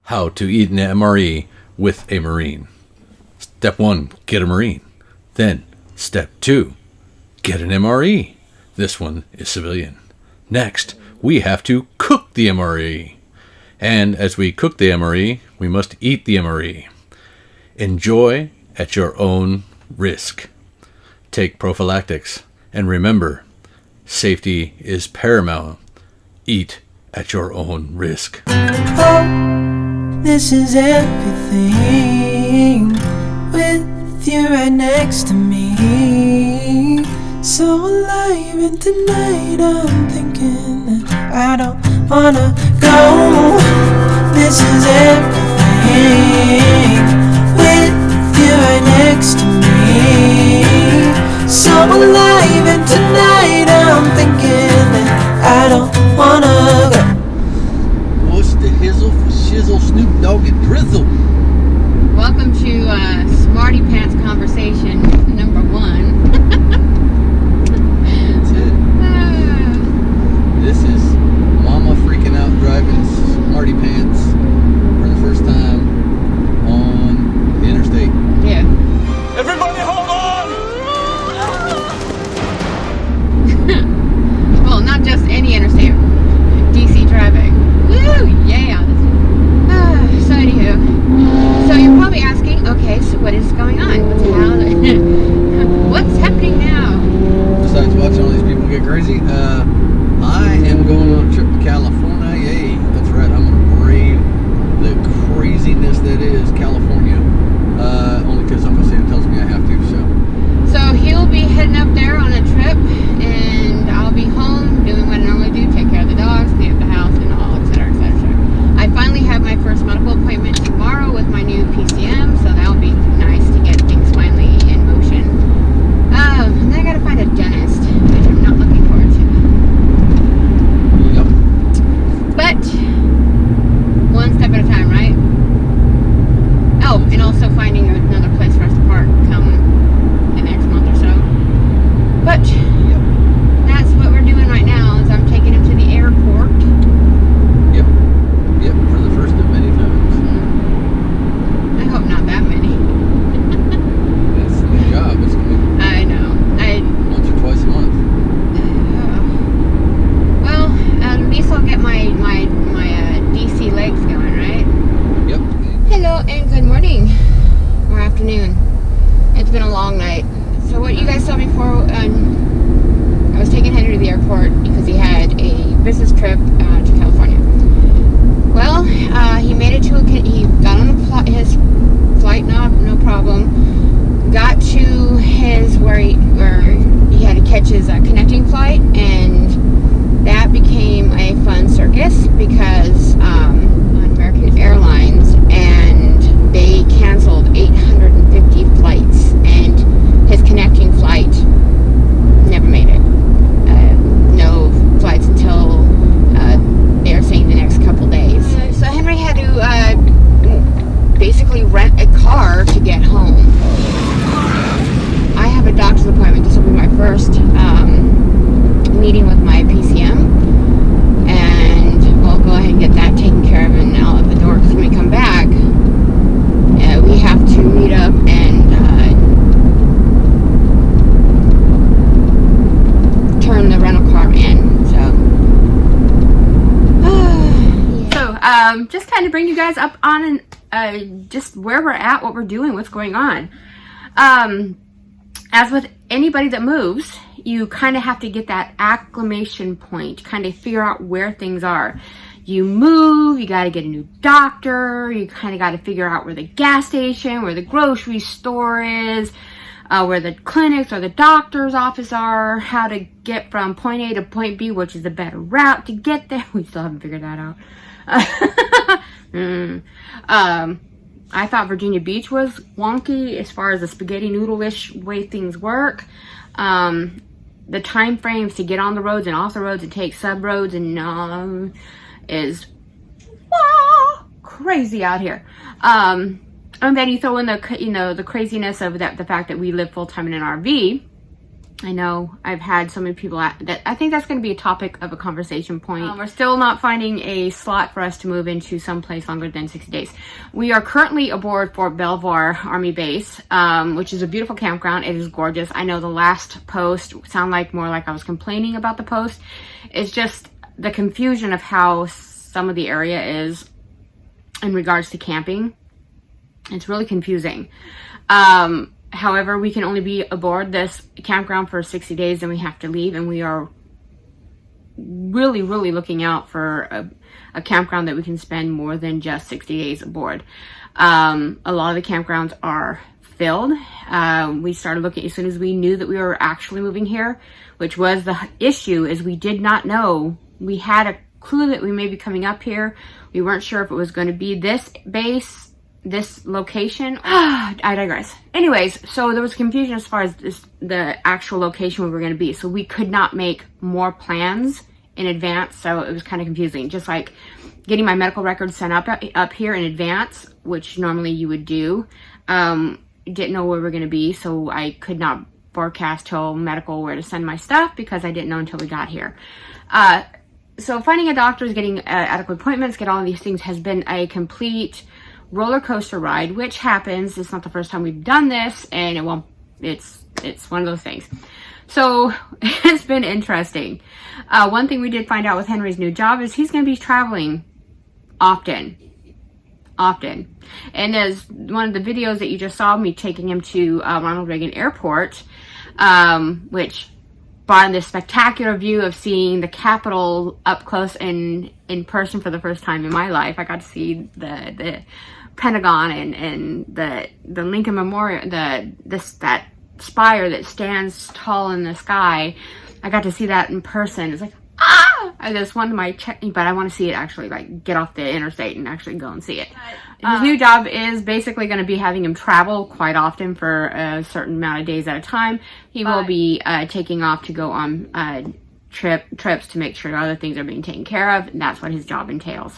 How to eat an MRE with a Marine. Step 1, get a Marine. Then, step 2, get an MRE. This one is civilian. Next, we have to cook the MRE. And as we cook the MRE, we must eat the MRE. Enjoy at your own risk. Take prophylactics. And remember, safety is paramount. Eat at your own risk. Oh, this is everything with you right next to me. So alive, and tonight I'm thinking that I don't wanna go. This is everything with you right next to me. So alive, and tonight I'm thinking that I don't wanna go. What's the hizzle for shizzle, Snoop Dogg and Drizzle? Welcome to Smarty Pants Conversation number 1. That's it. This is Mama freaking out driving Smarty Pants for the first time on the interstate. Yeah. Everybody hold on! Well, not just any interstate. DC driving. Woo! Yeah! So anywho. So you're probably asking, okay, so what is going on? What's happening now? Besides watching all these people get crazy, I am going on a trip to California. Yay! That's right, I'm going to brave the craziness that is California. Only because Uncle Sam tells me I have to, So he'll be heading up there on a trip, and I'll be home doing what I normally do, take care of the dogs, clean up the house, and all, etc., etc. I finally have my first medical appointment tomorrow with my new PCM, so that'll be nice to get things finally in motion. And then I gotta find a dentist, which I'm not looking forward to. Yep. But one step at a time, right? Oh, and also finding another place for us to park come the next month or so. But that's what we're doing right now. Is I'm taking him to the airport. Yep, for the first of many times. I hope not that many. That's the new job, isn't it? I know. Once or twice a month. Well, at least I'll get my DC legs going, right? Yep. Hello and good morning or afternoon. It's been a long night. So what you guys saw before, I was taking Henry to the airport because he had a business trip to California. Well, he made it to he got on his flight, no problem. Got to where he had to catch his connecting flight, and that became a fun circus because on American Airlines, and they canceled 850 flights, and his connecting flight never made it. No flights until they are saying the next couple days. So Henry had to basically rent a car to get home. I have a doctor's appointment. This will be my first meeting with my PCM, and we'll go ahead and get that taken care of, and I'll at the door, because when we come back, we have to meet up and turn the rental car in. So just kind of bring you guys up on just where we're at, what we're doing, what's going on. As with anybody that moves, you kind of have to get that acclimation point, kind of figure out where things are. You move, you got to get a new doctor, you kind of got to figure out where the gas station, where the grocery store is, where the clinics or the doctor's office are, how to get from point A to point B, which is a better route to get there. We still haven't figured that out. I thought Virginia Beach was wonky as far as the spaghetti noodle-ish way things work. The time frames to get on the roads and off the roads and take sub roads and is crazy out here. And then you throw in the craziness of the fact that we live full time in an RV. I know I've had so many people that I think that's going to be a topic of a conversation point. We're still not finding a slot for us to move into someplace longer than 60 days. We are currently aboard Fort Belvoir Army Base, which is a beautiful campground. It is gorgeous. I know the last post sounded like more like I was complaining about the post. It's just the confusion of how some of the area is in regards to camping. It's really confusing. However, we can only be aboard this campground for 60 days and we have to leave, and we are really, really looking out for a campground that we can spend more than just 60 days aboard. A lot of the campgrounds are filled. We started looking as soon as we knew that we were actually moving here, which was the issue, is we did not know. We had a clue that we may be coming up here. We weren't sure if it was going to be this base, this location. I digress. Anyways, so there was confusion as far as the actual location where we were going to be. So we could not make more plans in advance. So it was kind of confusing. Just like getting my medical records sent up here in advance, which normally you would do. Didn't know where we were going to be. So I could not forecast till medical where to send my stuff because I didn't know until we got here. So finding a doctor, getting adequate appointments, get all of these things has been a complete roller coaster ride, which happens. It's not the first time we've done this, and it's one of those things. So it's been interesting. One thing we did find out with Henry's new job is he's going to be traveling often. And as one of the videos that you just saw me taking him to Ronald Reagan Airport, which brought in this spectacular view of seeing the Capitol up close and in person for the first time in my life. I got to see the Pentagon and the Lincoln Memorial, that spire that stands tall in the sky. I got to see that in person. It's like, I just wanted my check, but I want to see it actually, like, get off the interstate and actually go and see it. His new job is basically going to be having him travel quite often for a certain amount of days at a time. He will be taking off to go on trips to make sure other things are being taken care of, and that's what his job entails.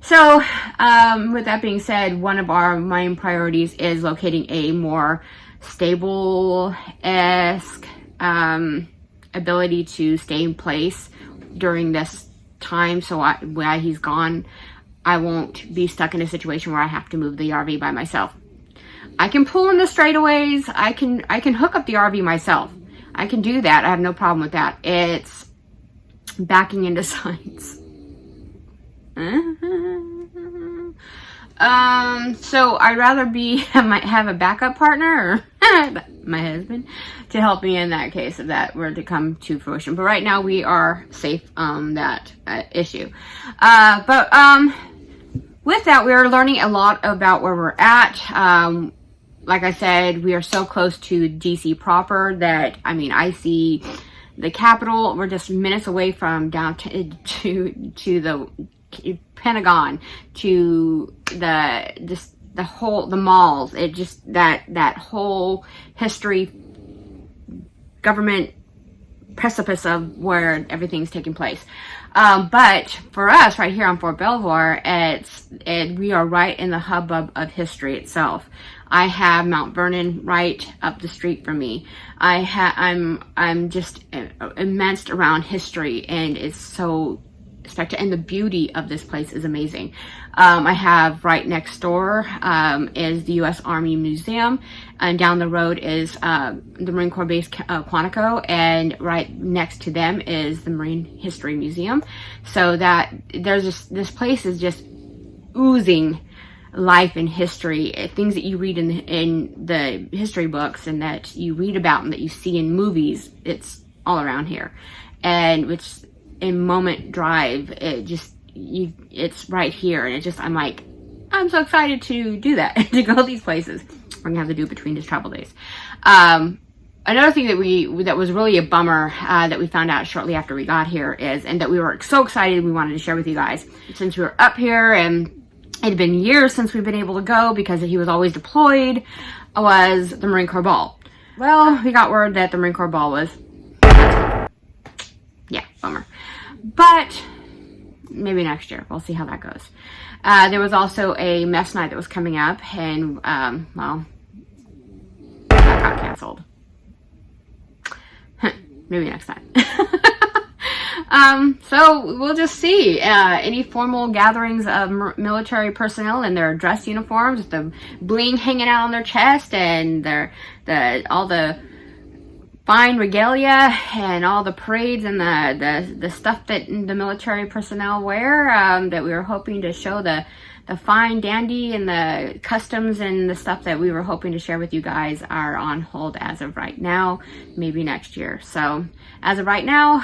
So, with that being said, one of our main priorities is locating a more stable-esque ability to stay in place during this time. So while he's gone, I won't be stuck in a situation where I have to move the RV by myself. I can pull in the straightaways. I can hook up the RV myself. I can do that. I have no problem with that. It's backing into signs. So I'd rather have a backup partner, or my husband, to help me in that case if that were to come to fruition. But right now we are safe on that issue. With that, we are learning a lot about where we're at. Like I said, we are so close to DC proper that, I mean, I see the Capitol. We're just minutes away from down to the Pentagon, to the malls. It just that whole history, government precipice of where everything's taking place. But for us right here on Fort Belvoir, we are right in the hubbub of history itself. I have Mount Vernon right up the street from me. I'm just immersed around history, and it's so spectacular, and the beauty of this place is amazing. I have right next door is the U.S. Army Museum, and down the road is the Marine Corps Base Quantico, and right next to them is the Marine History Museum. So that this place is just oozing life and history, things that you read in the history books and that you read about and that you see in movies. It's all around here, and it's in moment drive. It's right here, and I'm so excited to do that, to go these places. We're gonna have to do it between his travel days. Another thing that was really a bummer that we found out shortly after we got here and that we were so excited we wanted to share with you guys, since we were up here and it had been years since we've been able to go because he was always deployed, was the Marine Corps Ball. Well, we got word that the Marine Corps Ball was, yeah, bummer. But maybe next year. We'll see how that goes. There was also a mess night that was coming up, and, well, that got canceled. maybe next time. So we'll just see. Any formal gatherings of military personnel in their dress uniforms, with the bling hanging out on their chest, and all the fine regalia and all the parades and the stuff that the military personnel wear, that we were hoping to show the fine dandy and the customs and the stuff that we were hoping to share with you guys, are on hold as of right now, maybe next year. So as of right now,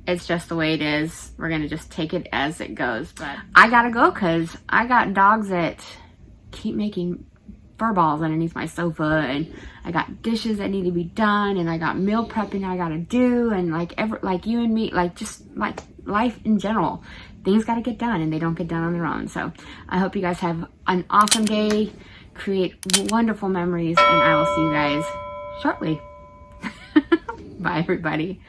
it's just the way it is. We're gonna just take it as it goes. But I gotta go because I got dogs that keep making fur balls underneath my sofa, and I got dishes that need to be done, and I got meal prepping I gotta do, and like you and me, like just like life in general, things gotta get done, and they don't get done on their own. So I hope you guys have an awesome day, create wonderful memories, and I will see you guys shortly. Bye everybody.